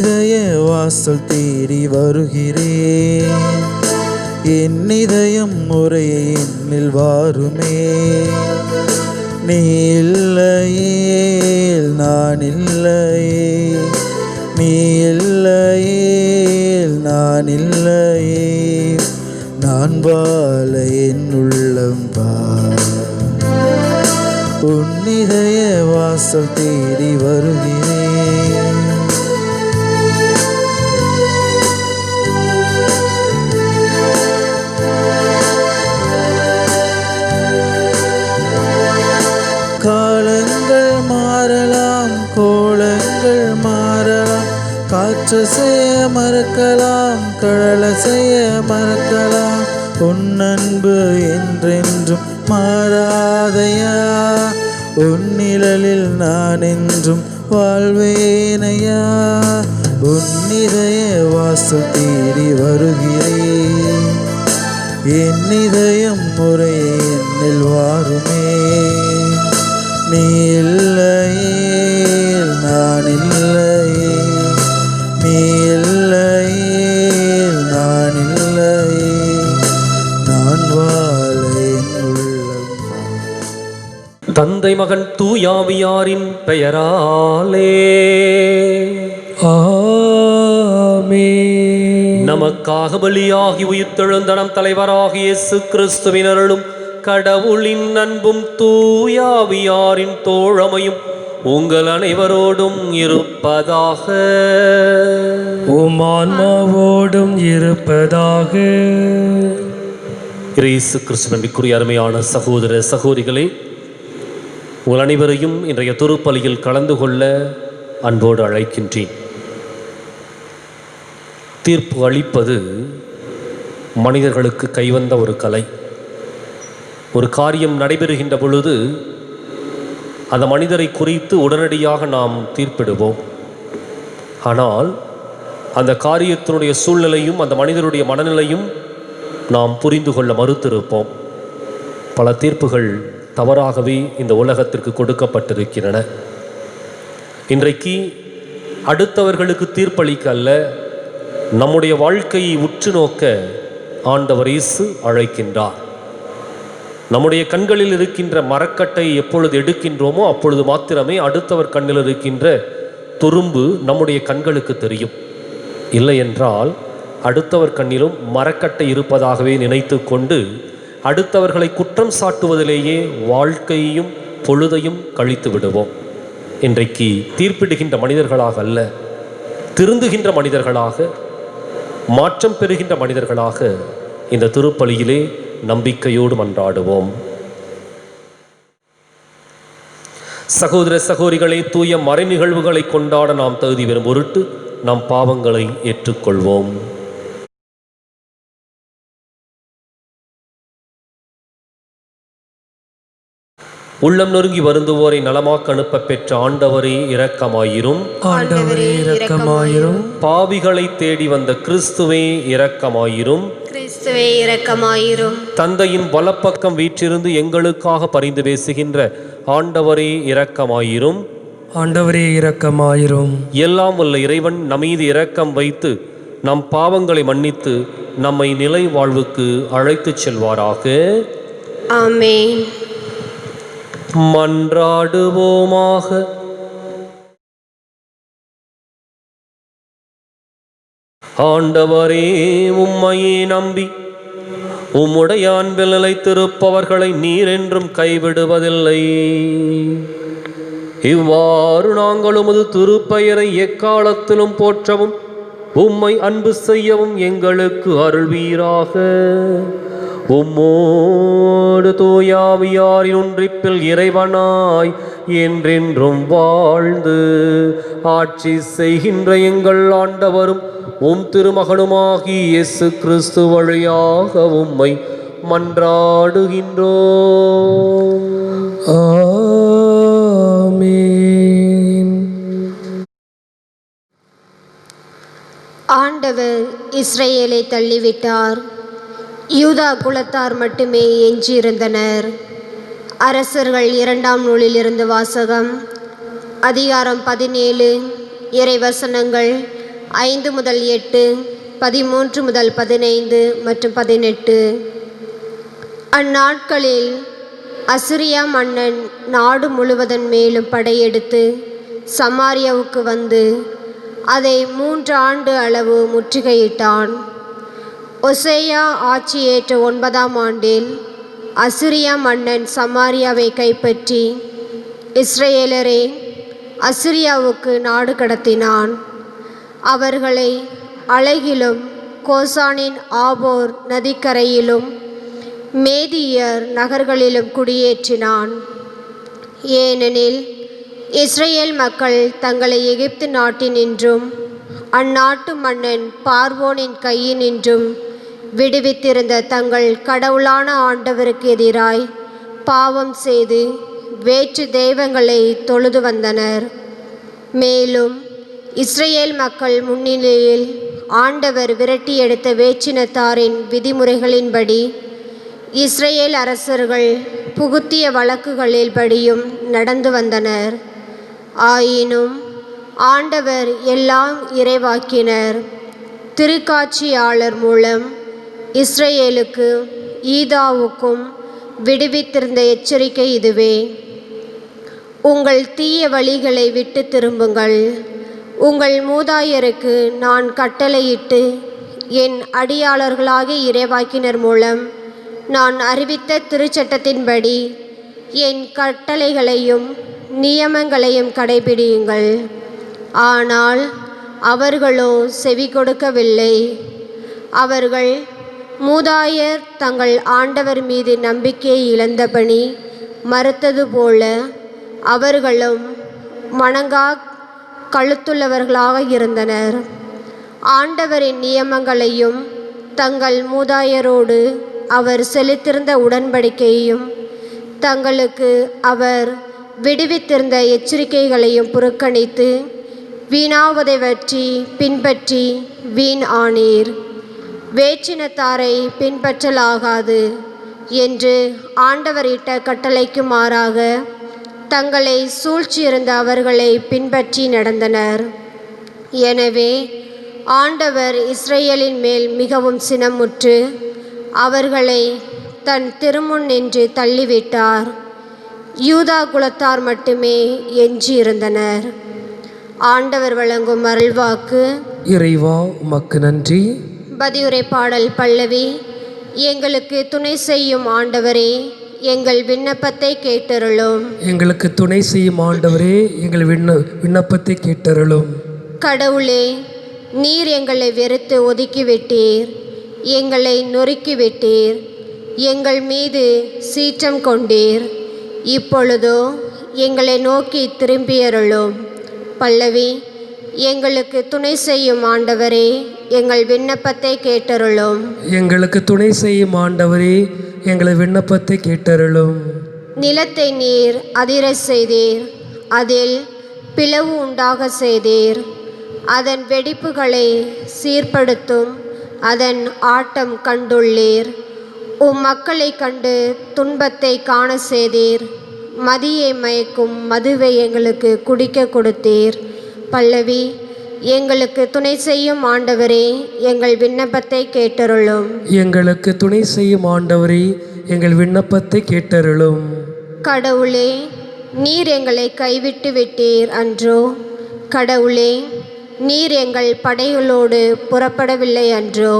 இதய வாசல் தேடி வருகிறேன். என் இதயம் முறையை என்னில் வாருமே. நீ இல்லையே நான் இல்லையே, நீ இல்லையே நான் இல்லையே, நான் வாழ என் உள்ளம் வா. உன் இதய வாசல் தேடி வருகிறேன். காலங்கள் மாறலாம், கோலங்கள் மாறலாம், காற்று செய்ய மறக்கலாம், கடல செய்ய மறக்கலாம், உன் அன்பு என்றென்றும் மாறாதையா. உன் நிழலில் நான் என்றும் வாழ்வேனையா. உன் இதய வாசல் தேடி வருகிறேன். என் இதயம் முறையை என்னில் வாருமே. நீ இல்லையே நான் இல்லையே, நீ இல்லையே நான் இல்லையே, நான் வாழ என் உள்ளம். தந்தை மகன் தூயாவியாரின் பெயராலே ஆமென். நமக்காக பலியாகி உயிர்த்தெழுந்த நம் தலைவராகிய இயேசு கிறிஸ்துவின் அருளும் கடவுளின் அன்பும் தூயாவியாரின் தோழமையும் உங்கள் அனைவரோடும் இருப்பதாக. உம் ஆன்மாவோடும் இருப்பதாக. இயேசு கிறிஸ்துவிற்குரிய அருமையான சகோதர சகோதரிகளே, உங்கள் அனைவரையும் இன்றைய திருப்பலியில் கலந்து கொள்ள அன்போடு அழைக்கின்றேன். தீர்ப்பு அளிப்பது மனிதர்களுக்கு கைவந்த ஒரு கலை. ஒரு காரியம் நடைபெறுகின்ற பொழுது அந்த மனிதரை குறித்து உடனடியாக நாம் தீர்ப்பிடுவோம். ஆனால் அந்த காரியத்தினுடைய சூழ்நிலையும் அந்த மனிதருடைய மனநிலையும் நாம் புரிந்து கொள்ள மறுத்திருப்போம். பல தீர்ப்புகள் தவறாகவே இந்த உலகத்திற்கு கொடுக்கப்பட்டிருக்கின்றன. இன்றைக்கு அடுத்தவர்களுக்கு தீர்ப்பளிக்க அல்ல, நம்முடைய வாழ்க்கையை உற்று நோக்க ஆண்டவர் இயேசு அழைக்கின்றார். நம்முடைய கண்களில் இருக்கின்ற மரக்கட்டை எப்பொழுது எடுக்கின்றோமோ அப்பொழுது மாத்திரமே அடுத்தவர் கண்ணில் இருக்கின்ற துரும்பு நம்முடைய கண்களுக்கு தெரியும். இல்லை என்றால் அடுத்தவர் கண்ணிலும் மரக்கட்டை இருப்பதாகவே நினைத்து கொண்டு அடுத்தவர்களை குற்றம் சாட்டுவதிலேயே வாழ்க்கையையும் பொழுதையும் கழித்து விடுவோம். இன்றைக்கு தீர்ப்பிடுகின்ற மனிதர்களாக அல்ல, திருந்துகின்ற மனிதர்களாக, மாற்றம் பெறுகின்ற மனிதர்களாக இந்த திருப்பலியிலே நம்பிக்கையோடு மன்றாடுவோம். சகோதர சகோதரிகளே, தூய மறை நிகழ்வுகளை கொண்டாட நாம் தகுதி பெறும் பொருட்டு நம் பாவங்களை ஏற்றுக்கொள்வோம். உள்ளம் நொறுங்கி வருந்துவோரை நலமாக்க அனுப்ப பெற்ற ஆண்டவரே இரக்கமாயிரும். ஆண்டவரே இரக்கமாயிரும். பாவிகளை தேடி வந்த கிறிஸ்துவே இரக்கமாயிரும். கிறிஸ்துவே இரக்கமாயிரும். தந்தையின் வலப்பக்கம் வீற்றிருந்து எங்களுக்காக பரிந்து பேசுகின்ற ஆண்டவரே இரக்கமாயிரும். ஆண்டவரே இரக்கமாயிரும். எல்லாம் வல்ல இறைவன் நம்மீது இரக்கம் வைத்து நம் பாவங்களை மன்னித்து நம்மை நிலை வாழ்வுக்கு அழைத்துச் செல்வாராக. ஆமென். மன்றாடுவோமாக. ஆண்டவரே, உம்மையே நம்பி உம்முடைய அன்பில் நிலைத்திருப்பவர்களை நீர் என்றும் கைவிடுவதில்லை. இவ்வாறு நாங்கள் உமது திருப்பெயரை எக்காலத்திலும் போற்றவும் உம்மை அன்பு செய்யவும் எங்களுக்கு அருள்வீராக. உம்மோடு தூயாவியாரின் ஒன்றிப்பில் இறைவனாய் என்றென்றும் வாழ்ந்து ஆட்சி செய்கின்ற எங்கள் ஆண்டவரும் உம் திருமகனுமாகி இயேசு கிறிஸ்து வழியாக உம்மை மன்றாடுகின்றோம். ஆமென். ஆண்டவர் இஸ்ரவேலை தள்ளிவிட்டார். யூதா குலத்தார் மட்டுமே எஞ்சியிருந்தனர். அரசர்கள் 2ஆம் நூலிலிருந்து வாசகம். அதிகாரம் 17, இறைவசனங்கள் 5 முதல் 8, 13 முதல் 15 மற்றும் 18. அந்நாட்களில் அசிரியா மன்னன் நாடு முழுவதன் மேலும் படையெடுத்து சமாரியாவுக்கு வந்து அதை 3 ஆண்டு அளவு முற்றுகையிட்டான். ஒசேயா ஆட்சியேற்ற 9ஆம் ஆண்டில் அசிரியா மன்னன் சமாரியாவை கைப்பற்றி இஸ்ரேலரை அசிரியாவுக்கு நாடு கடத்தினான். அவர்களை அலகிலும் கோசானின் ஆபோர் நதிக்கரையிலும் மேதியர் நகர்களிலும் குடியேற்றினான். ஏனெனில் இஸ்ரேல் மக்கள் தங்களை எகிப்து நாட்டினின்றும் அந்நாட்டு மன்னன் பார்வோனின் கையினின்றும் விடுவித்திருந்த தங்கள் கடவுளான ஆண்டவருக்கு எதிராய் பாவம் செய்து வேற்று தெய்வங்களை தொழுது வந்தனர். மேலும் இஸ்ரேல் மக்கள் முன்னிலையில் ஆண்டவர் விரட்டி எடுத்த வேற்றினத்தாரின் விதிமுறைகளின்படி இஸ்ரேல் அரசர்கள் புகுத்திய வழக்குகளில் படியும் நடந்து வந்தனர். ஆயினும் ஆண்டவர் எல்லாம் இறைவாக்கினர் திருக்காட்சியாளர் மூலம் இஸ்ரேலுக்கு ஈதாவுக்கும் விடுவித்திருந்த எச்சரிக்கை இதுவே: உங்கள் தீய வழிகளை விட்டு திரும்புங்கள். உங்கள் மூதாயருக்கு நான் கட்டளையிட்டு என் அடியாளர்களாகிய இறைவாக்கினர் மூலம் நான் அறிவித்த திருச்சட்டத்தின்படி என் கட்டளைகளையும் நியமங்களையும் கடைபிடியுங்கள். ஆனால் அவர்களோ செவி கொடுக்கவில்லை. அவர்கள் மூதாயர் தங்கள் ஆண்டவர் மீது நம்பிக்கையை இழந்தபடி மறுத்தது போல அவர்களும் வணங்கா கழுத்துள்ளவர்களாக இருந்தனர். ஆண்டவரின் நியமங்களையும் தங்கள் மூதாயரோடு அவர் செலுத்திருந்த உடன்படிக்கையையும் தங்களுக்கு அவர் விடுவித்திருந்த எச்சரிக்கைகளையும் புறக்கணித்து வீணாவதை பற்றி பின்பற்றி வீண் ஆனீர். வேற்றினத்தாரை பின்பற்றலாகாது என்று ஆண்டவர் இட்ட கட்டளைக்கு மாறாக தங்களை சூழ்ச்சியிருந்த அவர்களை பின்பற்றி நடந்தனர். எனவே ஆண்டவர் இஸ்ரேலின் மேல் மிகவும் சினமுற்று அவர்களை தன் திருமுன் நின்று தள்ளிவிட்டார். யூதா குலத்தார் மட்டுமே எஞ்சியிருந்தனர். ஆண்டவர் வழங்கும் அருள்வாக்கு. இறைவா உமக்கு நன்றி. பதியுரை பாடல் பல்லவி. எங்களுக்கு துணை செய்யும் ஆண்டவரே, எங்கள் விண்ணப்பத்தை கேட்டருளும். எங்களுக்கு துணை செய்யும் ஆண்டவரே, எங்கள் விண்ணப்பத்தை கேட்டருளும். கடவுளே, நீர் எங்களை வெறுத்து ஒதுக்கிவிட்டீர், எங்களை நொறுக்கிவிட்டீர், எங்கள் மீது சீற்றம் கொண்டீர். இப்பொழுதோ எங்களை நோக்கி திரும்பியருளும். பல்லவி. எங்களுக்கு துணை செய்யும் ஆண்டவரே, எங்கள் விண்ணப்பத்தை கேட்டருளும். எங்களுக்கு துணை செய்யும் ஆண்டவரே, எங்கள் விண்ணப்பத்தை கேட்டருளும். நிலத்தை நீர் அதிர செய்தீர், அதில் பிளவு உண்டாக செய்தீர். அதன் வெடிப்புகளை சீர்படுத்தும் அதன் ஆட்டம் கண்டுள்ளீர். உம் மக்களை கண்டு துன்பத்தை காண செய்தீர். மதியை மயக்கும் மதுவை எங்களுக்கு குடிக்க கொடுத்தீர். பல்லவி. எங்களுக்கு துணை செய்யும் ஆண்டவரே, எங்கள் விண்ணப்பத்தை கேட்டருளும். எங்களுக்கு துணை செய்யும் ஆண்டவரே, எங்கள் விண்ணப்பத்தை கேட்டருளும். கடவுளே, நீர் எங்களை கைவிட்டு விட்டீர் அன்றோ? கடவுளே, நீர் எங்கள் படைகளோடு புறப்படவில்லை அன்றோ?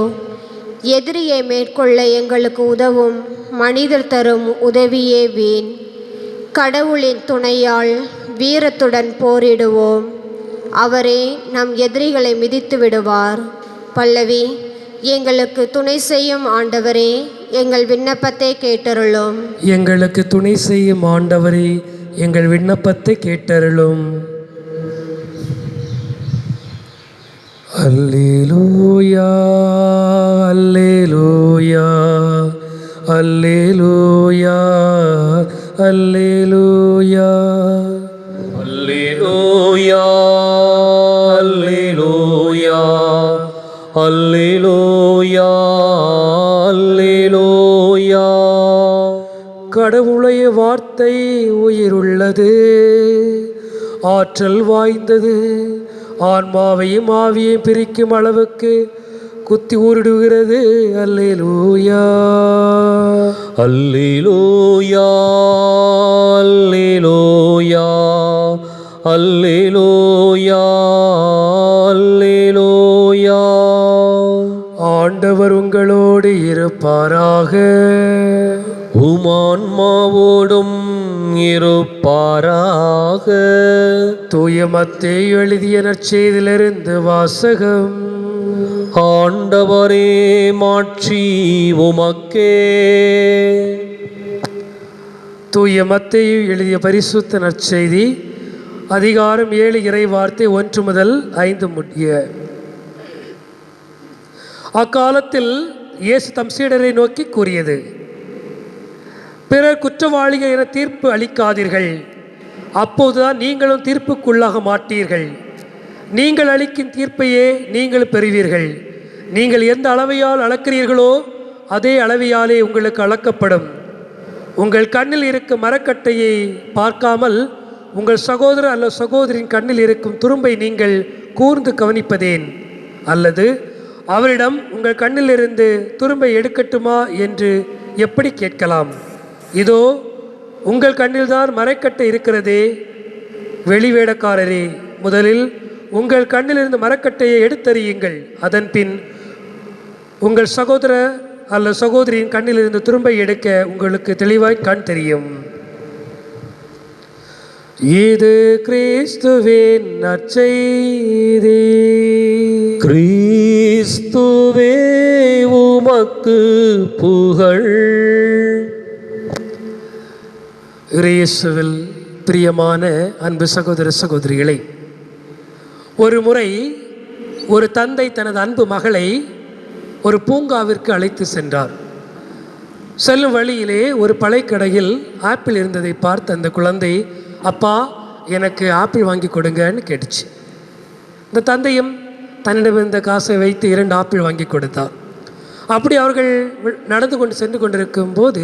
எதிரியை மேற்கொள்ள எங்களுக்கு உதவும் மனிதர் தரும் உதவியே வீண். கடவுளின் துணையால் வீரத்துடன் போரிடுவோம். அவரே நம் எதிரிகளை மிதித்து விடுவார். பல்லவி. எங்களுக்கு துணை செய்யும் ஆண்டவரே, எங்கள் விண்ணப்பத்தை கேட்டருளும். எங்களுக்கு துணை செய்யும் ஆண்டவரே, எங்கள் விண்ணப்பத்தை கேட்டருளும். அல்லேலூயா, அல்லேலூயா, அல்லேலூயா, அல்லேலூயா, அல்லேலூயா, அல்லேலூயா, அல்லேலூயா, அல்லேலூயா. கடவுளுடைய வார்த்தை உயிருள்ளது, ஆற்றல் வாய்ந்தது, ஆன்மாவையும் ஆவியையும் பிரிக்கும் அளவுக்கு குத்தி ஊரிடுகிறது. அல்லேலூயா அல்லேலூயா அல்லேலூயா அல்லேலூயா அல்லேலூயா. ஆண்டவர் உங்களோடு இருப்பாராக. உமான்மாவோடும் இருப்பாராக. தூய மத்தேயு எழுதிய நற்செய்தியிலிருந்து வாசகம். ஆண்டவரே மாட்சி உமக்கே. தூய மத்தேயு எழுதிய பரிசுத்த நற்செய்தி அதிகாரம் 7 இறை வார்த்தை 1 முதல் 5 முடிய. அக்காலத்தில் இயேசு தம் சீடரை நோக்கி கூறியது: பிறர் குற்றவாளிகள் என தீர்ப்பு அளிக்காதீர்கள், அப்போதுதான் நீங்களும் தீர்ப்புக்குள்ளாக மாட்டீர்கள். நீங்கள் அளிக்கும் தீர்ப்பையே நீங்கள் பெறுவீர்கள். நீங்கள் எந்த அளவையால் அளக்கிறீர்களோ அதே அளவையாலே உங்களுக்கு அளக்கப்படும். உங்கள் கண்ணில் இருக்கும் மரக்கட்டையை பார்க்காமல் உங்கள் சகோதரர் அல்லது சகோதரின் கண்ணில் இருக்கும் துரும்பை நீங்கள் கூர்ந்து கவனிப்பதேன்? அல்லது அவரிடம் உங்கள் கண்ணிலிருந்து துரும்பை எடுக்கட்டுமா என்று எப்படி கேட்கலாம்? இதோ உங்கள் கண்ணில்தான் மரக்கட்டை இருக்கிறதே. வெளிவேடக்காரரே, முதலில் உங்கள் கண்ணிலிருந்து மரக்கட்டையை எடுத்தறியுங்கள். அதன் பின் உங்கள் சகோதரர் அல்லது சகோதரியின் கண்ணிலிருந்து துரும்பை எடுக்க உங்களுக்கு தெளிவாய் கண் தெரியும். இது கிறிஸ்துவின் நற்செய்தி. கிறிஸ்துவே உமக்கு புகழ். இயேசுவில் பிரியமான அன்பு சகோதர சகோதரிகளை, ஒரு முறை ஒரு தந்தை தனது அன்பு மகளை ஒரு பூங்காவிற்கு அழைத்து சென்றார். செல்லும் வழியிலே ஒரு பழக்கடையில் ஆப்பிள் இருந்ததை பார்த்து அந்த குழந்தை, அப்பா எனக்கு ஆப்பிள் வாங்கி கொடுங்கன்னு கேட்டுச்சு. இந்த தந்தையும் தன்னிடம் இருந்த காசை வைத்து 2 ஆப்பிள் வாங்கி கொடுத்தார். அப்படி அவர்கள் நடந்து கொண்டு சென்று கொண்டிருக்கும் போது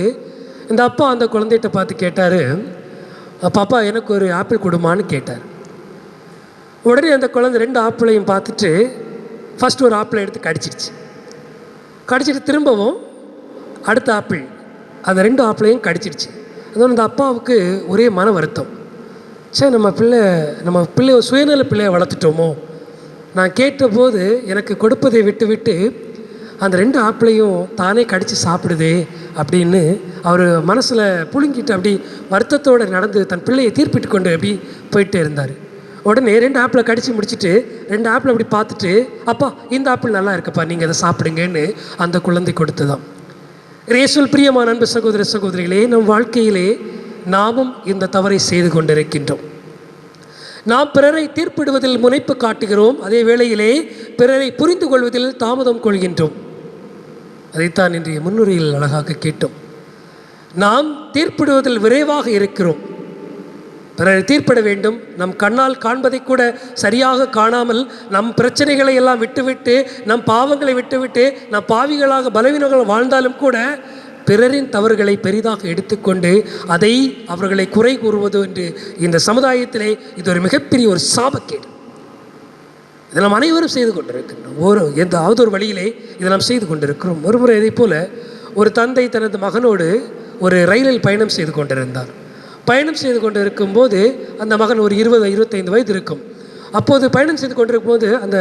இந்த அப்பா அந்த குழந்தைகிட்ட பார்த்து கேட்டார், பாப்பா எனக்கு ஒரு ஆப்பிள் கொடுமான்னு கேட்டார். உடனே அந்த குழந்தை 2 ஆப்பிளையும் பார்த்துட்டு ஃபஸ்ட் ஒரு ஆப்பிளை எடுத்து கடிச்சிட்டு திரும்பவும் அடுத்த ஆப்பிள் அந்த 2 ஆப்பிளையும் கடிச்சிடுச்சு. அதனால் அந்த அப்பாவுக்கு ஒரே மன வருத்தம். சரி, நம்ம பிள்ளைய சுயநல பிள்ளையை வளர்த்துட்டோமோ, நான் கேட்டபோது எனக்கு கொடுப்பதை விட்டு அந்த 2 ஆப்பிளையும் தானே கடித்து சாப்பிடுதே அப்படின்னு அவர் மனசில் புழுங்கிட்டு அப்படி வருத்தத்தோடு நடந்து தன் பிள்ளையை தீர்ப்பிட்டு கொண்டு அப்படி போயிட்டே இருந்தார். உடனே 2 ஆப்பிளை கடித்து முடிச்சுட்டு 2 ஆப்பிளை அப்படி பார்த்துட்டு, அப்பா இந்த ஆப்பிள் நல்லா இருக்குப்பா, நீங்கள் அதை சாப்பிடுங்கன்னு அந்த குழந்தை கொடுத்துதான். இயேசுவில் பிரியமான அன்பு சகோதர சகோதரிகளே, நம் வாழ்க்கையிலே நாமும் இந்த தவறை செய்து கொண்டிருக்கின்றோம். நாம் பிறரை தீர்ப்பிடுவதில் முனைப்பு காட்டுகிறோம், அதே வேளையிலே பிறரை புரிந்து கொள்வதில் தாமதம் கொள்கின்றோம். அதைத்தான் இன்றைய முன்னுரையில் அழகாக கேட்டோம். நாம் தீர்ப்பிடுவதில் விரைவாக இருக்கிறோம். பிறரை தீர்ப்பிட வேண்டும். நம் கண்ணால் காண்பதை கூட சரியாக காணாமல் நம் பிரச்சனைகளை எல்லாம் விட்டுவிட்டு, நம் பாவங்களை விட்டுவிட்டு, நம் பாவிகளாக பலவீனங்கள் வாழ்ந்தாலும் கூட பிறரின் தவறுகளை பெரிதாக எடுத்துக்கொண்டு அதை அவர்களை குறை கூறுவது என்று இந்த சமுதாயத்திலே இது ஒரு மிகப்பெரிய ஒரு சாபக்கேடு. இதை நாம் அனைவரும் செய்து கொண்டிருக்கின்றோம். எந்தாவது ஒரு வழியிலே இதை நாம் செய்து கொண்டிருக்கிறோம். ஒருமுறை இதை போல ஒரு தந்தை தனது மகனோடு ஒரு ரயிலில் பயணம் செய்து கொண்டிருந்தார். பயணம் செய்து கொண்டிருக்கும் போது அந்த மகன் ஒரு 20-25 வயது இருக்கும். அப்போது பயணம் செய்து கொண்டிருக்கும் போது அந்த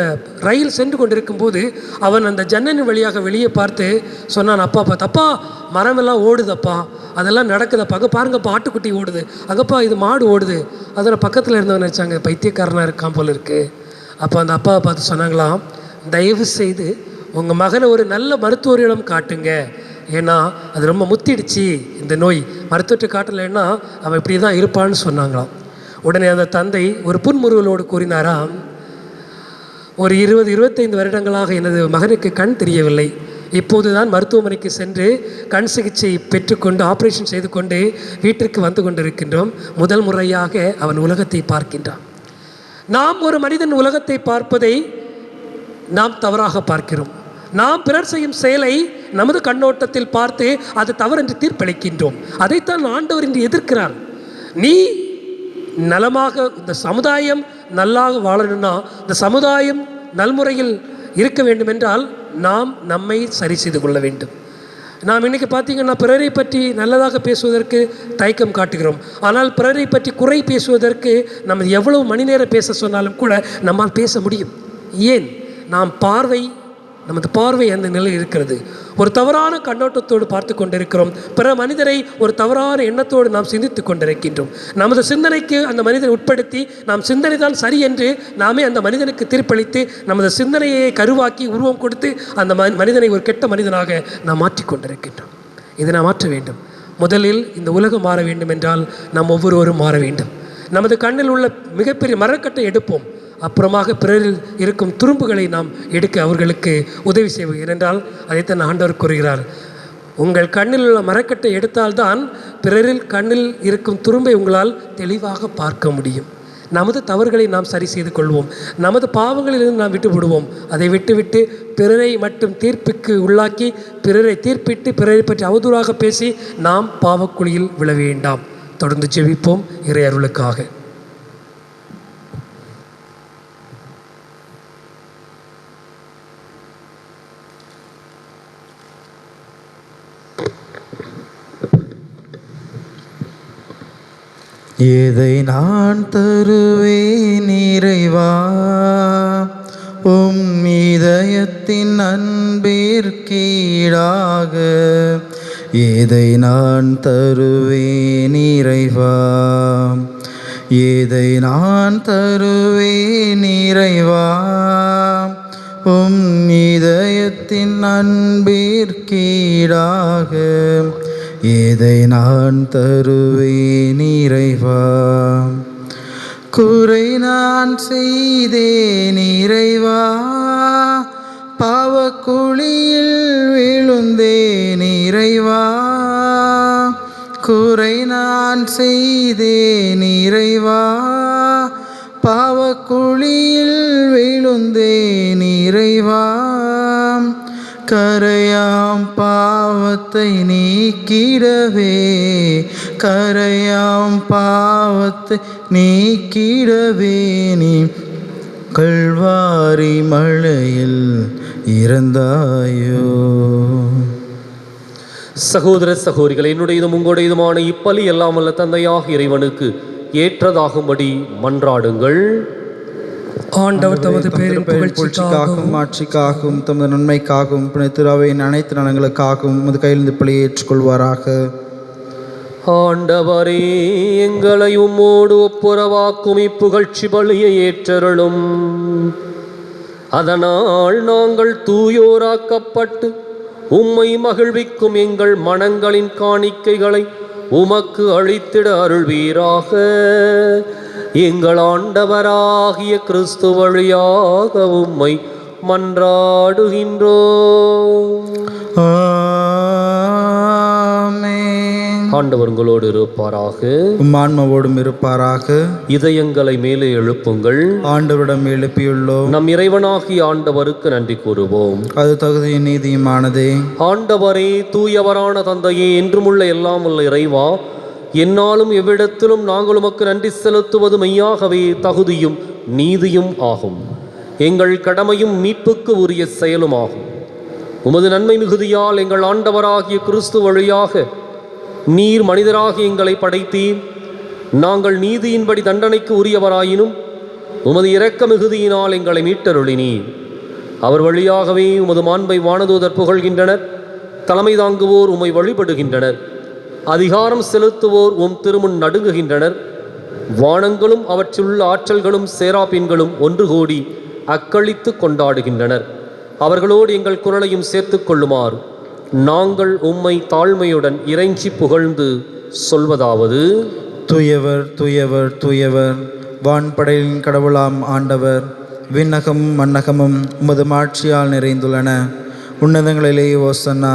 ரயில் சென்று கொண்டிருக்கும் போது அவன் அந்த ஜன்னலின் வழியாக வெளியே பார்த்து சொன்னான், அப்பா தப்பா மரமெல்லாம் ஓடுதப்பா, அதெல்லாம் நடக்குதப்பா, அங்கே பாருங்கப்பா ஆட்டுக்குட்டி ஓடுது, அங்கப்பா இது மாடு ஓடுது. அதில் பக்கத்தில் இருந்தவன் நினச்சாங்க பைத்தியக்காரனாக இருக்கான் போல இருக்கு. அப்போ அந்த அப்பாவை பார்த்து சொன்னாங்களாம், தயவு செய்து உங்கள் மகனை ஒரு நல்ல மருத்துவரிடம் காட்டுங்க, ஏன்னா அது ரொம்ப முத்திடுச்சு இந்த நோய், மருத்துவத்தை காட்டலைன்னா அவன் இப்படி தான் இருப்பான்னு சொன்னாங்களாம். உடனே அந்த தந்தை ஒரு புன்முறுவலோடு கூறினாராம், ஒரு 20-25 வருடங்களாக எனது மகனுக்கு கண் தெரியவில்லை, இப்போது தான் மருத்துவமனைக்கு சென்று கண் சிகிச்சை பெற்றுக்கொண்டு ஆப்ரேஷன் செய்து கொண்டு வீட்டிற்கு வந்து கொண்டிருக்கின்றோம். முதல் முறையாக அவன் உலகத்தை பார்க்கின்றான். நாம் ஒரு மனிதன் உலகத்தை பார்ப்பதை நாம் தவறாக பார்க்கிறோம். நாம் பிறர் செய்யும் செயலை நமது கண்ணோட்டத்தில் பார்த்து அது தவறென்று தீர்ப்பளிக்கின்றோம். அதைத்தான் ஆண்டவர் இன்று எதிர்க்கிறார். நீ நலமாக, இந்த சமுதாயம் நல்லா வாழணும்னா, இந்த சமுதாயம் நல்முறையில் இருக்க வேண்டும் என்றால் நாம் நம்மை சரி செய்து கொள்ள வேண்டும். நாம் இன்றைக்கி பார்த்திங்கன்னா பிறரை பற்றி நல்லதாக பேசுவதற்கு தயக்கம் காட்டுகிறோம். ஆனால் பிறரை பற்றி குறை பேசுவதற்கு நம்ம எவ்வளவு மணி நேரம் பேச சொன்னாலும் கூட நம்மால் பேச முடியும். ஏன்? நமது பார்வை அந்த நிலை இருக்கிறது. ஒரு தவறான கண்ணோட்டத்தோடு பார்த்து கொண்டிருக்கிறோம். பிற மனிதரை ஒரு தவறான எண்ணத்தோடு நாம் சிந்தித்து கொண்டிருக்கின்றோம். நமது சிந்தனைக்கு அந்த மனிதனை உட்படுத்தி நாம் சிந்தனை தான் சரி என்று நாமே அந்த மனிதனுக்கு தீர்ப்பளித்து நமது சிந்தனையை கருவாக்கி உருவம் கொடுத்து அந்த மனிதனை ஒரு கெட்ட மனிதனாக நாம் மாற்றிக்கொண்டிருக்கின்றோம். இதை நாம் மாற்ற வேண்டும். முதலில் இந்த உலகம் மாற வேண்டும் என்றால் நாம் ஒவ்வொருவரும் மாற வேண்டும். நமது கண்ணில் உள்ள மிகப்பெரிய மரக்கட்டை எடுப்போம். அப்புறமாக பிறரில் இருக்கும் துரும்புகளை நாம் எடுக்க அவர்களுக்கு உதவி செய்வோம். ஏனென்றால் அதைத்தான் ஆண்டவர் கூறுகிறார், உங்கள் கண்ணில் உள்ள மரக்கட்டை எடுத்தால்தான் பிறரில் கண்ணில் இருக்கும் துரும்பை உங்களால் தெளிவாக பார்க்க முடியும். நமது தவறுகளை நாம் சரி செய்து கொள்வோம். நமது பாவங்களிலிருந்து நாம் விட்டு விடுவோம். அதை விட்டுவிட்டு பிறரை மட்டும் தீர்ப்புக்கு உள்ளாக்கி பிறரை தீர்ப்பிட்டு பிறரை பற்றி அவதூறாக பேசி நாம் பாவக்குழியில் விழ வேண்டாம். தொடர்ந்து ஜெபிப்போம் இறை அருளுக்காக. எதை நான் தருவேன் இறைவா, உம் இதயத்தின் அன்பிற்கீடாக. எதை நான் தருவேன் இறைவா, எதை நான் தருவேன் இறைவா, உம் இதயத்தின் அன்பிற்கீடாக. எதை நான் தருவேன் இறைவா. குறை நான் செய்தேன் இறைவா, பாவக்குழியில் விழுந்தேன் இறைவா. குறை நான் செய்தேன் இறைவா, பாவக்குழியில் விழுந்தேன் இறைவா. கரையாம் பாவத்தை நீக்கிடவே, கரையாம் பாவத்தை நீக்கிடவே நீ கல்வாரி மலையில் இறந்தாயோ. சகோதர சகோதரிகள், என்னுடையதும் உங்களுடையதுமான இப்பலி எல்லாம் அல்ல தந்தையாக இறைவனுக்கு ஏற்றதாகும்படி மன்றாடுங்கள். ஆண்டவர் தமது பேரின் புகழ்ச்சிக்காகவும் ஆட்சிக்காகவும் தமது நன்மைக்காகவும் புனிதராவின் அனைத்து நலன்களுக்காகவும் உமது கையிலிருந்து பலியை ஏற்றுக்கொள்வாராக. ஆண்டவரே, எங்களை உம்மோடு ஒப்புரவாக்கும் இப்புகழ்ச்சி பலியை ஏற்றருளும். அதனால் நாங்கள் தூயோராக்கப்பட்டு உம்மை மகிழ்விக்கும் எங்கள் மனங்களின் காணிக்கைகளை உமக்கு அளித்திட அருள்வீராக. எங்கள் ஆண்டவராகிய கிறிஸ்து வழியாக உம்மை மன்றாடுகின்றோம். ஆண்டவர் உங்களோடு இருப்பாராக, ஆன்மாவோடும் இருப்பாராக. இதயங்களை மேலே எழுப்புங்கள். ஆண்டவரிடம் எழுப்பியுள்ளோம். நம் இறைவனாகிய ஆண்டவருக்கு நன்றி கூறுவோம். அது தகுதியும் நீதியுமானதே. ஆண்டவரே, தூயவரான தந்தையே, என்றுமுள்ள எல்லாம் உள்ள இறைவா, என்னாலும் எவ்விடத்திலும் நாங்கள் உமக்கு நன்றி செலுத்துவது மெய்யாகவே தகுதியும் நீதியும் ஆகும். எங்கள் கடமையும் மீட்புக்கு உரிய செயலும் ஆகும். உமது நன்மை மிகுதியால் எங்கள் ஆண்டவராகிய கிறிஸ்து வழியாக நீர் மனிதராகி எங்களை படைத்தீர். நாங்கள் நீதியின்படி தண்டனைக்கு உரியவராயினும் உமது இரக்க மிகுதியினால் எங்களை மீட்டருளினீர். அவர் வழியாகவே உமது மாண்பை வானதூதர் புகழ்கின்றனர். தலைமை தாங்குவோர் உம்மை வழிபடுகின்றனர். அதிகாரம் செலுத்துவோர் உம் திருமுன் நடுங்குகின்றனர். வானங்களும் அவற்றுள்ள ஆற்றல்களும் சேராபீன்களும் ஒன்று கூடி அக்களித்து கொண்டாடுகின்றனர். அவர்களோடு எங்கள் குரலையும் சேர்த்து கொள்ளுமாறு நாங்கள் உம்மை தாழ்மையுடன் இறைஞ்சி புகழ்ந்து சொல்வதாவது: தூயவர் தூயவர் தூயவர், வான்படையின் கடவுளாம் ஆண்டவர். விண்ணகமும் மண்ணகமும் உமது மாட்சியால் நிறைந்துள்ளன. உன்னதங்களிலே ஓசன்னா.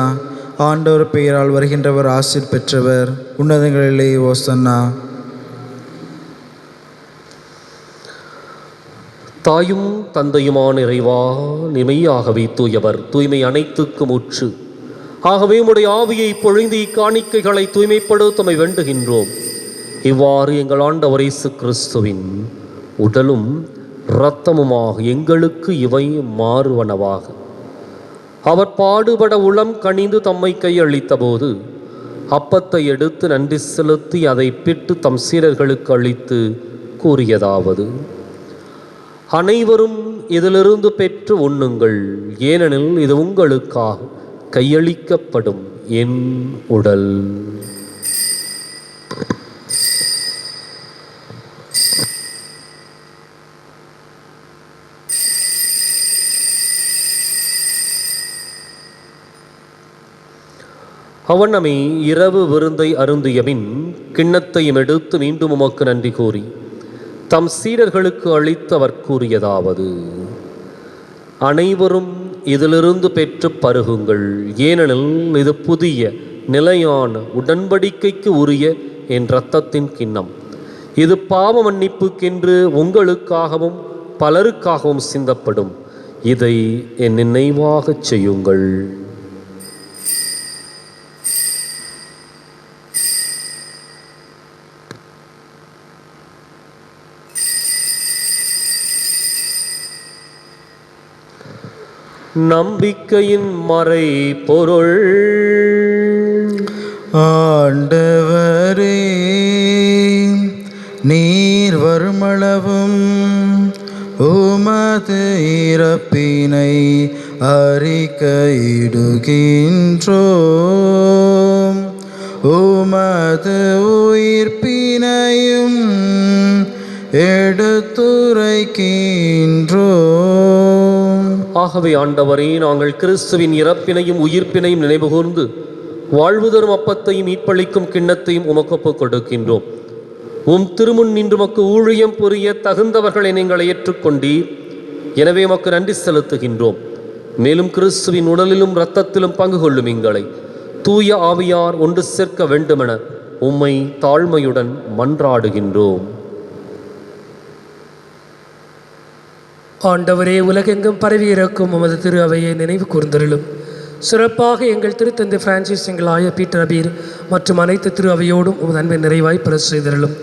ஆண்டவர் பெயரால் வருகின்றவர் ஆசீர் பெற்றவர். உன்னதங்களிலே ஓசன்னா. தாயும் தந்தையுமான இறைவா, நிமையாகவே தூயவர், தூய்மை அனைத்துக்கும் ஊற்று. ஆகவே உம்முடைய ஆவியை பொழிந்து இக்காணிக்கைகளை தூய்மைப்படுத்தமை வேண்டுகின்றோம். இவ்வாறு எங்கள் ஆண்டவர் இயேசு கிறிஸ்துவின் உடலும் இரத்தமுமாக எங்களுக்கு இவை மாறுவனவாக. அவர் பாடுபட உளம் கனிந்து தம்மை கையளித்த போது அப்பத்தை எடுத்து நன்றி செலுத்தி அதை பிட்டு தம் சீடர்களுக்கு அளித்து கூறியதாவது: அனைவரும் இதிலிருந்து பெற்று உண்ணுங்கள், ஏனெனில் இது உங்களுக்காக கையளிக்கப்படும் என் உடல். அவனமே இரவு விருந்தை அருந்தியபின் கிண்ணத்தையும் எடுத்து மீண்டும் உமக்கு நன்றி கூறி தம் சீடர்களுக்கு அளித்து அவர் கூறியதாவது: அனைவரும் இதிலிருந்து பெற்று பருகுங்கள், ஏனெனில் இது புதிய நிலையான உடன்படிக்கைக்கு உரிய என் இரத்தத்தின் கிண்ணம். இது பாவ மன்னிப்புக்கென்று உங்களுக்காகவும் பலருக்காகவும் சிந்தப்படும். இதை என் நினைவாகச் செய்யுங்கள். நம்பிக்கையின் மறை பொருள். ஆண்டவரே, நீர் வருமளவும் உமது இறப்பினை அறிக்கையிடுகின்றோம், உமது உயிர்ப்பினையும் எடுத்துரைக்கின்றோம். ஆகவே ஆண்டவரே, நாங்கள் கிறிஸ்துவின் இறப்பினையும் உயிர்ப்பினையும் நினைவுகூர்ந்து வாழ்வு தரும் அப்பத்தையும் மீட்பளிக்கும் கிண்ணத்தையும் உமக்கு ஒப்புக் கொடுக்கின்றோம். உம் திருமுன் நின்று உமக்கு ஊழியம் புரிய தகுந்தவர்களை நீங்கள் ஏற்றுக்கொண்டீர். எனவே உமக்கு நன்றி செலுத்துகின்றோம். மேலும் கிறிஸ்துவின் உடலிலும் இரத்தத்திலும் பங்கு கொள்ளும் எங்களை தூய ஆவியார் ஒன்று சேர்க்க வேண்டுமென உம்மை தாழ்மையுடன் மன்றாடுகின்றோம். ஆண்டவரே, உலகெங்கும் பரவி இருக்கும் உமது திரு அவையை நினைவு கூர்ந்தருளும். சிறப்பாக எங்கள் திருத்தந்தை பிரான்சிஸ், எங்கள் ஆய பீட்டர் அபீர் மற்றும் அனைத்து திரு அவையோடும் உமது அன்பை நிறைவாய் பெற செய்தருளும்.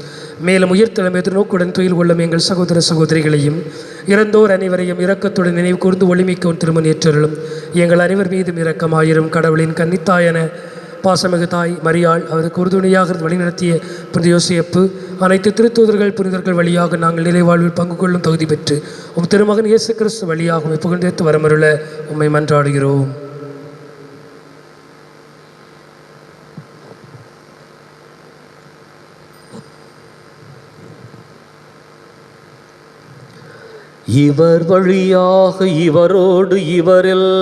மேலும் உயிர்த்தெழும் எதிர்நோக்குடன் துயில் கொள்ளும் எங்கள் சகோதர சகோதரிகளையும் இறந்தோர் அனைவரையும் இரக்கத்துடன் நினைவு கூர்ந்து ஒளிமிக்கவும் திருமண் ஏற்றருளும். எங்கள் அனைவர் மீதும் இரக்கமாயிரும். கடவுளின் கன்னித்தாயன பாசமிகு தாய் மரியாள், அவருக்கு உறுதுணையாக வழிநடத்திய புனித யோசேப்பு, அனைத்து திருத்தூதர்கள் புனிதர்கள் வழியாக நாங்கள் நிலைவாழ்வில் பங்கு கொள்ளும் தகுதி பெற்று உம் திருமகன் இயேசு கிறிஸ்து வழியாக உம்மை புகழ்ந்தேத்து வரமருள உம்மை மன்றாடுகிறோம். இவர் வழியாக இவரோடு இவரில்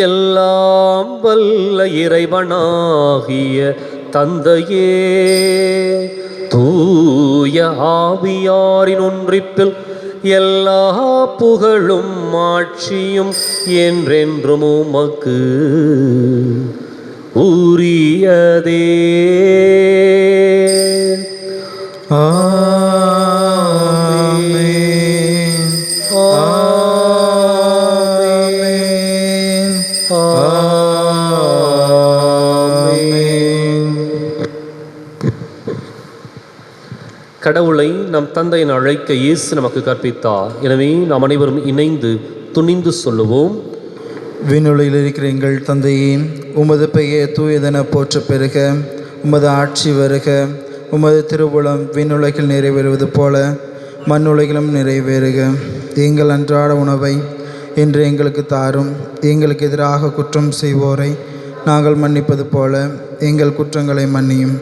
எல்லாம் வல்ல இறைவனாகிய தந்தையே, தூய ஆவியாரின் ஒன்றிப்பில் எல்லா புகழும் ஆட்சியும் என்றென்றும் உமக்கு உரியதே. கடவுளை நம் தந்தையின் அழைக்க இயேசு நமக்கு கற்பித்தார். எனவே நாம் அனைவரும் இணைந்து துணிந்து சொல்லுவோம். விண்ணுலகில் இருக்கிற எங்கள் தந்தையே, உமது பெயர் தூயதென போற்ற பெறுக, உமது ஆட்சி வருக, உமது திருவுளம் விண்ணுலகில் நிறைவேறுவது போல மண்ணுலகிலும் நிறைவேறுக. எங்கள் அன்றாட உணவை இன்று எங்களுக்கு தாரும். எங்களுக்கு எதிராக குற்றம் செய்வோரை நாங்கள் மன்னிப்பது போல எங்கள் குற்றங்களை மன்னியும்.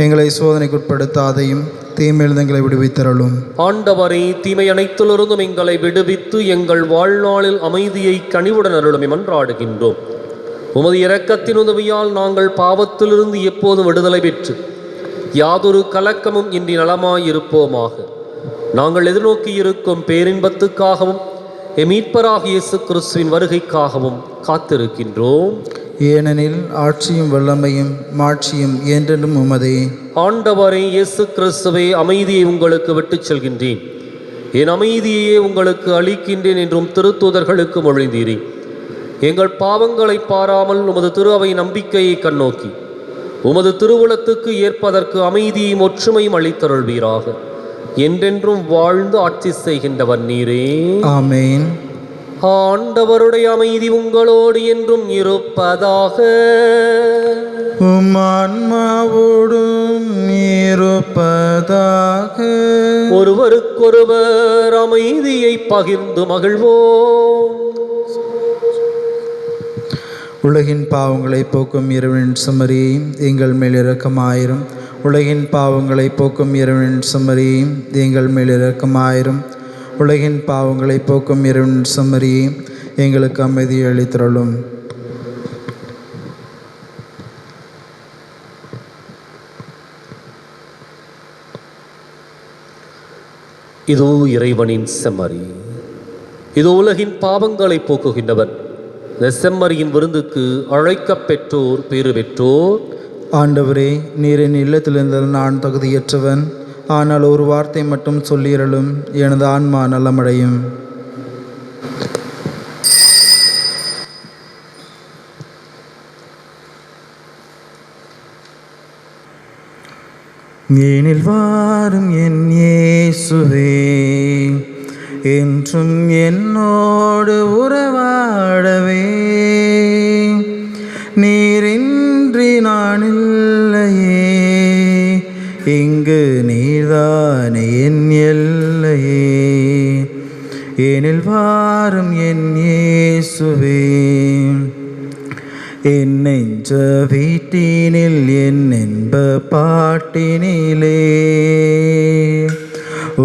எங்களை சோதனைக்குட்படுத்தாதையும் தீமையிலிருந்து எங்களை விடுவித்தருளும். ஆண்டவரே, தீமை அனைத்திலிருந்தும் எங்களை விடுவித்து எங்கள் வாழ்நாளில் அமைதியை கனிவுடன் அருளும் மன்றாடுகின்றோம். உமது இரக்கத்தின் உதவியால் நாங்கள் பாவத்திலிருந்து எப்போதும் விடுதலை பெற்று யாதொரு கலக்கமும் இன்றி நலமாயிருப்போமாக. நாங்கள் எதிர்நோக்கி இருக்கும் பேரின்பத்துக்காகவும் மீட்பராக இயேசு கிறிஸ்துவின் வருகைக்காகவும் காத்திருக்கின்றோம். ஏனெனில் ஆட்சியும் வல்லமையும் மாட்சியும் என்றென்றும் உமதே. ஆண்டவரே இயேசு கிறிஸ்துவே, அமைதியை உங்களுக்கு விட்டுச் செல்கின்றேன், என் அமைதியையே உங்களுக்கு அளிக்கின்றேன் என்றும் திருத்தூதர்களுக்கு மொழிந்தீரே. எங்கள் பாவங்களை பாராமல் உமது திரு அவை நம்பிக்கையை கண்ணோக்கி உமது திருவுளத்துக்கு ஏற்பதற்கு அமைதியையும் ஒற்றுமையும் அளித்தருள்வீராக. என்றென்றும் வாழ்ந்து ஆட்சி செய்கின்றவர் நீரே. ஆமேன். ஆண்டவருடைய அமைதி உங்களோடு என்றும் இருப்பதாக. உம் ஆன்மாவோடும் இருப்பதாக. ஒருவருக்கொருவர் அமைதியை பகிர்ந்து மகிழ்வோம். உலகின் பாவங்களை போக்கும் இறைவனின் சுமரியை எங்கள் மேல் இரக்கமாயிரும். உலகின் பாவங்களை போக்கும் இறைவனின் சுமரியை எங்கள் மேல் இரக்கமாயிரும். உலகின் பாவங்களை போக்கும் இறைவனின் சுமரியை எங்களுக்கு அமைதி அளித்தருளும். இதோ இறைவனின் செம்மறி, இதோ உலகின் பாவங்களை போக்குகின்றவர். இந்த செம்மறியின் விருந்துக்கு அழைக்கப் பெற்றோர் பேறு பெற்றோர். ஆண்டவரே, நீரின் இல்லத்திலிருந்தால் நான் தகுதியற்றவன், ஆனால் ஒரு வார்த்தை மட்டும் சொல்லியறலும் எனது ஆன்மா நலமடையும். ஏனில் வாரும் என் இயேசுவே, என்றும் என்னோடு உறவாடவே. நீரின்றி நான் இல்லையே, இங்கு நீர்தானே என் எல்லையே. ஏனில் வாரும் என் இயேசுவே, என் நெஞ்ச வீட்டினில் என் என்ப பாட்டினிலே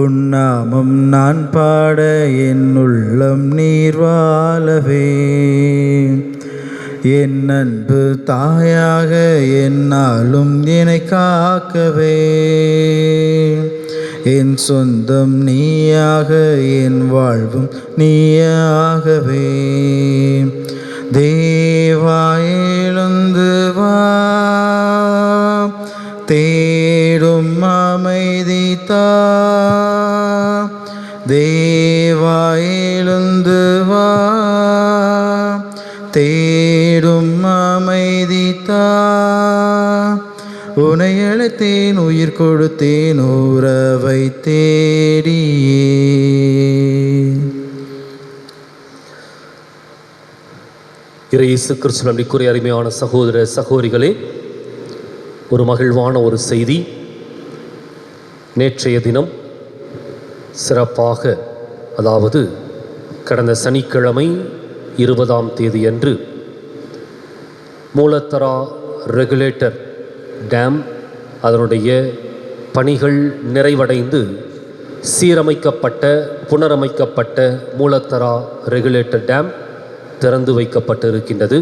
உன்னாமம் நான் பாட என் உள்ளம் நீர் வாழவே. என் அன்பு தாயாக என்னாலும் என்னை காக்கவே. என் சொந்தம் நீயாக என் வாழ்வும் நீயாகவே. தேவா எழுந்து வா, தேடும் அமைதி தா. தேவா எழுந்து வா, தேடும் அமைதி தா. உன்னை அழைத்தேன், உயிர் கொடுத்தேன், உறவை தேடியே. இயேசு கிறிஸ்து நம்பிக்குரிய அருமையான சகோதர சகோதரிகளே, ஒரு மகிழ்வான ஒரு செய்தி. நேற்றைய தினம் சிறப்பாக, அதாவது கடந்த சனிக்கிழமை 20ஆம் தேதி அன்று மூலத்தரா ரெகுலேட்டர் டேம் அதனுடைய பணிகள் நிறைவடைந்து சீரமைக்கப்பட்ட புனரமைக்கப்பட்ட மூலத்தரா ரெகுலேட்டர் டேம் திறந்து வைக்கப்பட்டிருக்கின்றது.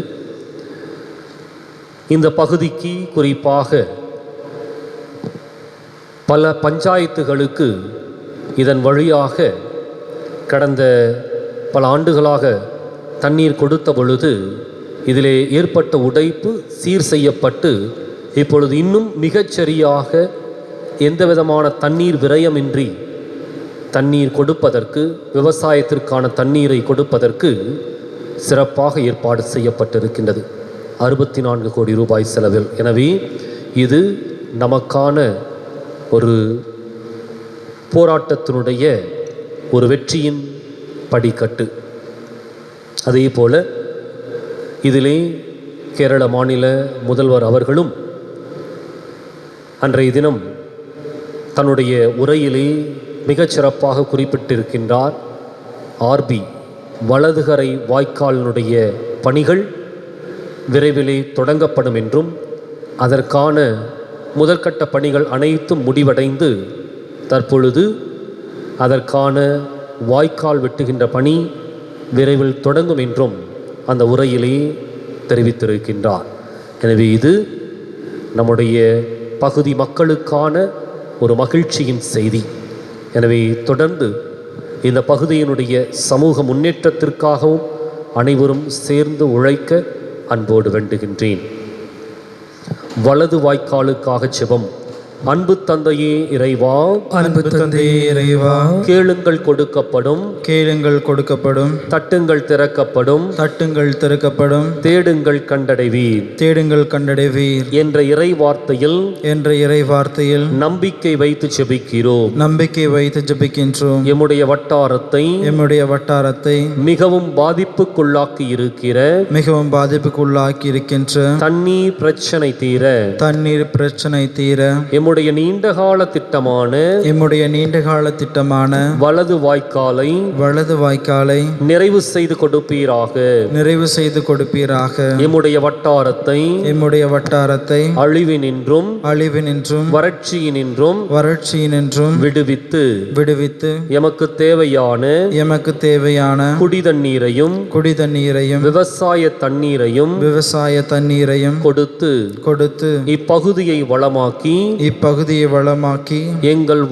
இந்த பகுதிக்கு குறிப்பாக பல பஞ்சாயத்துகளுக்கு இதன் வழியாக கடந்த பல ஆண்டுகளாக தண்ணீர் கொடுத்த பொழுது இதிலே ஏற்பட்ட உடைப்பு சீர் செய்யப்பட்டு இப்பொழுது இன்னும் மிகச்சரியாக எந்த விதமான தண்ணீர் விரயமின்றி தண்ணீர் கொடுப்பதற்கு, விவசாயத்திற்கான தண்ணீரை கொடுப்பதற்கு சிறப்பாக ஏற்பாடு செய்யப்பட்டிருக்கின்றது 64 கோடி ரூபாய் செலவில். எனவே இது நமக்கான ஒரு போராட்டத்தினுடைய ஒரு வெற்றியின் படிக்கட்டு. அதே போல இதிலே கேரள மாநில முதல்வர் அவர்களும் அன்றைய தினம் தன்னுடைய உரையிலே மிகச்சிறப்பாக குறிப்பிட்டிருக்கின்றார். ஆர்பி வலதுகரை வாய்க்காலினுடைய பணிகள் விரைவிலே தொடங்கப்படும் என்றும், அதற்கான முதற்கட்ட பணிகள் அனைத்தும் முடிவடைந்து தற்பொழுது அதற்கான வாய்க்கால் வெட்டுகின்ற பணி விரைவில் தொடங்கும் என்றும் அந்த உரையிலே தெரிவித்திருக்கின்றார். எனவே இது நம்முடைய பகுதி மக்களுக்கான ஒரு மகிழ்ச்சியின் செய்தி. எனவே தொடர்ந்து இந்த பகுதியினுடைய சமூக முன்னேற்றத்திற்காகவும் அனைவரும் சேர்ந்து உழைக்க அன்போடு வேண்டுகின்றேன். வலது வாய்க்காலுக்காக ஜெபம். அன்பு தந்தையே இறைவா, அன்பு தந்தையே இறைவா, கேளுங்கள் கொடுக்கப்படும், கேளுங்கள் கொடுக்கப்படும், தட்டுங்கள் திறக்கப்படும், தட்டுங்கள் திறக்கப்படும், தேடுங்கள் கண்டடைவீர் தேடுங்கள் கண்டடைவீர் என்ற இறை வார்த்தையில் என்ற இறை வார்த்தையில் நம்பிக்கை வைத்து ஜெபிக்கிறோம். நம்பிக்கை வைத்து ஜெபிக்கின்றோம். எம்முடைய வட்டாரத்தை எம்முடைய வட்டாரத்தை மிகவும் பாதிப்புக்குள்ளாக்கி இருக்கிற மிகவும் பாதிப்புக்குள்ளாக்கி இருக்கின்ற தண்ணீர் பிரச்சனை தீர, தண்ணீர் பிரச்சனை தீர எம்முடைய நீண்டகால திட்டமான வலது வாய்க்காலை நிறைவு செய்து கொடுப்பீராக. நிறைவு செய்து கொடுப்பீராக. எம்முடைய வட்டாரத்தை அழிவினின்றும் வறட்சியினின்றும் விடுவித்து எமக்கு தேவையான குடி தண்ணீரையும் விவசாய தண்ணீரையும் கொடுத்து இப்பகுதியை வளமாக்கி எங்கள்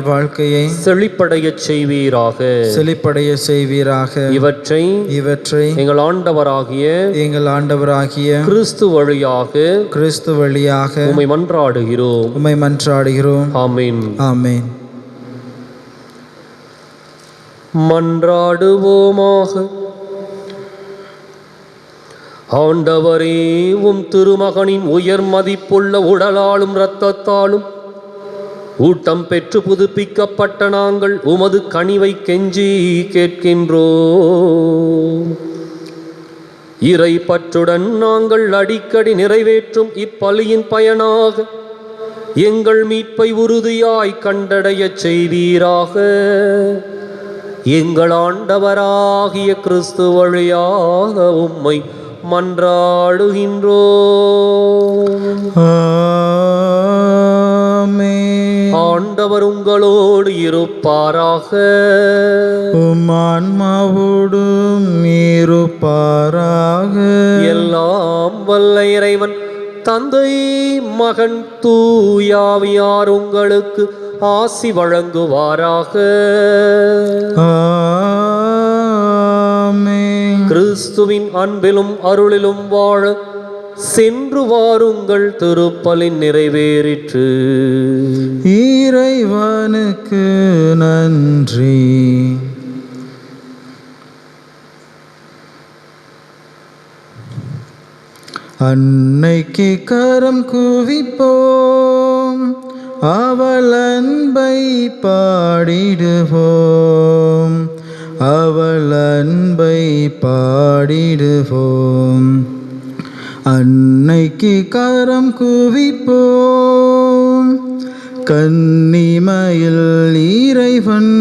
வாழ்க்கையை செழிப்படைய செய்வீராக. இவற்றை எங்கள் ஆண்டவராகிய கிறிஸ்து வழியாக உம்மை மன்றாடுகிறோம். ஆமென். ஆமென். மன்றாடுவோமாக. ஆண்டவரே, உம் திருமகனின் உயர் மதிப்புள்ள உடலாலும் இரத்தத்தாலும் ஊட்டம் பெற்று புதுப்பிக்கப்பட்ட நாங்கள் உமது கனிவை கெஞ்சி கேட்கின்றோம். இறை பற்றுடன் நாங்கள் அடிக்கடி நிறைவேற்றும் இப்பலியின் பயனாக எங்கள் மீட்பை உறுதியாய் கண்டடைய செய்வீராக. எங்கள் ஆண்டவராகிய கிறிஸ்து வழியாக உம்மை மன்றாடுகின்றோம். ஆண்டவர் உங்களோடு இருப்பாராக. உம் ஆன்மாவோடும் இருப்பாராக. எல்லாம் வல்ல இறைவன் தந்தை, மகன், தூயாவியார் உங்களுக்கு ஆசி வழங்குவாராக. கிறிஸ்துவின் அன்பிலும் அருளிலும் வாழ சென்று வாருங்கள். திருப்பலின் நிறைவேறிற்று. இறைவனுக்கு நன்றி. அன்னைக்கு கரம் குவிப்போம், அவள் அன்பை பாடிடுவோம், அவள் அன்பை பாடிடுவோம். அன்னைக்கு கரம் குவிப்போம், கன்னிமையில் இறைவன்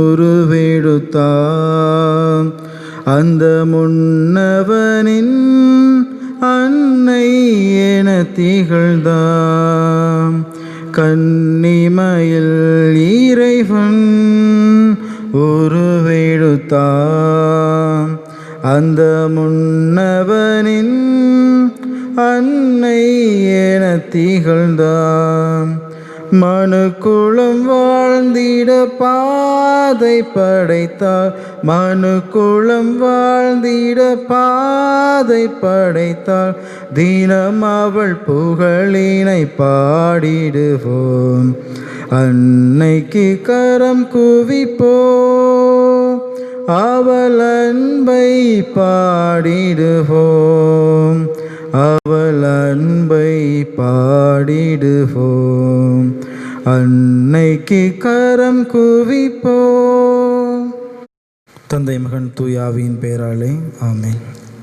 உருவெடுத்தார். அந்த முன்னவனின் அன்னை என திகழ்ந்தார். கன்னிமையில் இறைவன் உருவெடுத்தார். அந்த முன்னவனின் அன்னை என திகழ்ந்தார். மனுக்குலம் வாழ்ந்திட பாதை படைத்தார். மனுக்குலம் வாழ்ந்திட பாதை படைத்தார். தினம் அவள் புகழினை பாடிடுவோம். அன்னைக்கு கரம் குவிப்போம், அவள் அன்பை பாடிடுவோம், அவள் அன்பை பாடிடுவோம். அன்னைக்கு கரம் குவிப்போம். தந்தை, மகன், தூயாவின் பெயராலே ஆமென்.